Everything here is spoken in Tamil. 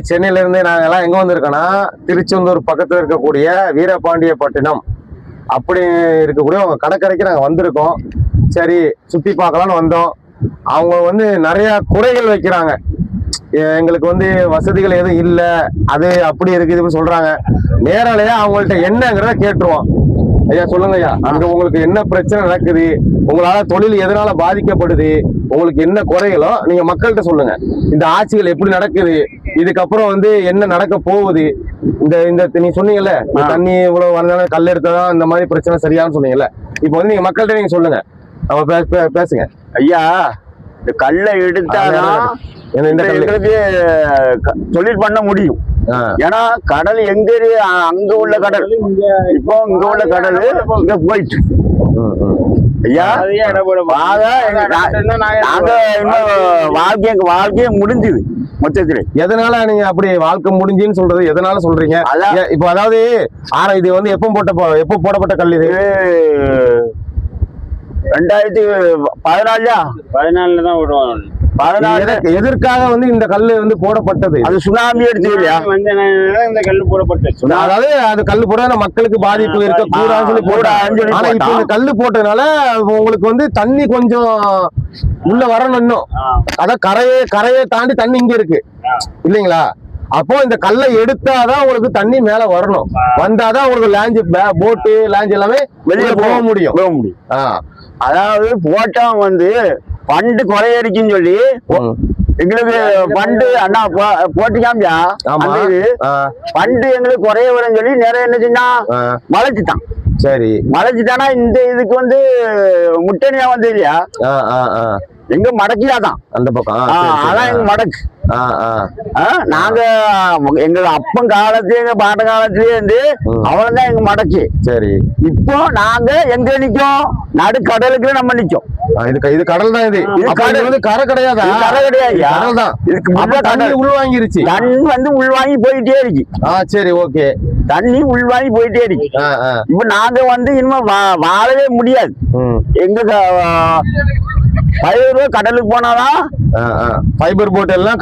சென்னையில இருந்து நாங்க எல்லாம் எங்க வந்திருக்கோம்னா திருச்செந்தூர் பக்கத்துல இருக்கக்கூடிய வீரபாண்டியப்பட்டினம் அப்படி இருக்கக்கூடிய அவங்க கடற்கரைக்கு நாங்க வந்திருக்கோம். சரி சுத்தி பார்க்கலாம்னு வந்தோம். அவங்க வந்து நிறைய குறைகள் வைக்கிறாங்க. எங்களுக்கு வந்து வசதிகள் எதுவும் இல்லை, அது அப்படி இருக்குது சொல்றாங்க. நேரலையா அவங்கள்ட்ட என்னங்கிறத கேட்டுருவோம். ஐயா சொல்லுங்க ஐயா, அங்க உங்களுக்கு என்ன பிரச்சனை நடக்குது, உங்களால தொழில் எதனால பாதிக்கப்படுது, உங்களுக்கு என்ன குறைகளோ நீங்க மக்கள்கிட்ட சொல்லுங்க. இந்த ஆட்சிகள் எப்படி நடக்குது, இதுக்கப்புறம் வந்து என்ன நடக்க போகுது, இந்த நீ சொன்னீங்கல்ல தண்ணி இவ்வளவு வந்தாலும் கல் எடுத்ததான் இந்த மாதிரி பிரச்சனை சரியானு சொன்னீங்கல்ல, இப்போ வந்து நீங்க மக்கள்கிட்ட நீங்க சொல்லுங்க, பேசுங்க ஐயா. இந்த கல்லை எடுத்தாதான் எங்களுக்கு தொழில் பண்ண முடியும். ஏன்னா கடல் எங்க அங்க உள்ள கடல், இப்போ இங்க உள்ள கடல் இங்க போயிட்டு ஐயா. நாங்க வாழ்க்கைய முடிஞ்சுது மொத்தத்துல. எதனால நீங்க அப்படி வாழ்க்கை முடிஞ்சுன்னு சொல்றது எதனால சொல்றீங்க? இப்போ அதாவது இது வந்து எப்போ போடப்பட்ட கல்? இது 2014 தான் விடுவாங்க. எதற்காக வந்து இந்த கல்லு வந்து போடப்பட்டது? அது சுனாமி எடுத்து இந்த கல்லு போடப்பட்டது. அதாவது அது கல்லு போட மக்களுக்கு பாதிப்பு இருக்க கூடாதுன்னு சொல்லி போட. ஆனா இப்ப இந்த கல்லு போட்டதுனால உங்களுக்கு வந்து தண்ணி கொஞ்சம் உள்ள வரணும் இன்னும். அதான் கரையை தாண்டி தண்ணி இங்க இருக்கு இல்லைங்களா? அப்போ இந்த கல்லை எடுத்தாதான் உங்களுக்கு தண்ணி மேல வரணும். வந்தாதான் உங்களுக்கு லாஞ்சு போட்டு லாஞ்சு எல்லாமே வெளியே போக முடியும். அதாவது போட்டா வந்து பண்டு குறையடிக்குன்னு சொல்லி எங்களுக்கு பண்டு அண்ணா போட்டுக்காமியா பண்டு எங்களுக்கு குறைய வரும்னு சொல்லி நிறைய என்ன செஞ்சா மலைச்சுட்டான். சரி மலைச்சுட்டானா இந்த இதுக்கு வந்து முட்டனியா வந்து இல்லையா எங்க மடக்கியாதான் அந்த பக்கம். அதான் எங்க மடக்கு. நாங்க எங்க அப்பன் காலத்துல எங்க பாட்ட காலத்திலேயே இருந்து அவ்வளவுதான் எங்க மடக்கு. சரி இப்போ நாங்க எங்க நிக்கோம்? நடுக்கடலுக்கு நம்ம நிக்கோம். இது கடல் தான். இது கரை கிடையாது. கரை கிடையாது, கடல் தான். இதுக்கு தண்ணி உள்வாங்கிருச்சு. தண்ணி வந்து உள்வாங்கி போயிட்டே இருக்கு. சரி ஓகே. தண்ணி உள்வாங்கி போயிட்டே இருக்கு. இப்ப நாங்க வந்து இனிமே வாழவே முடியாது. எங்க 1000 ரூபாய் கடலுக்கு போனாதான் ஃபைபர் போட் எல்லாம்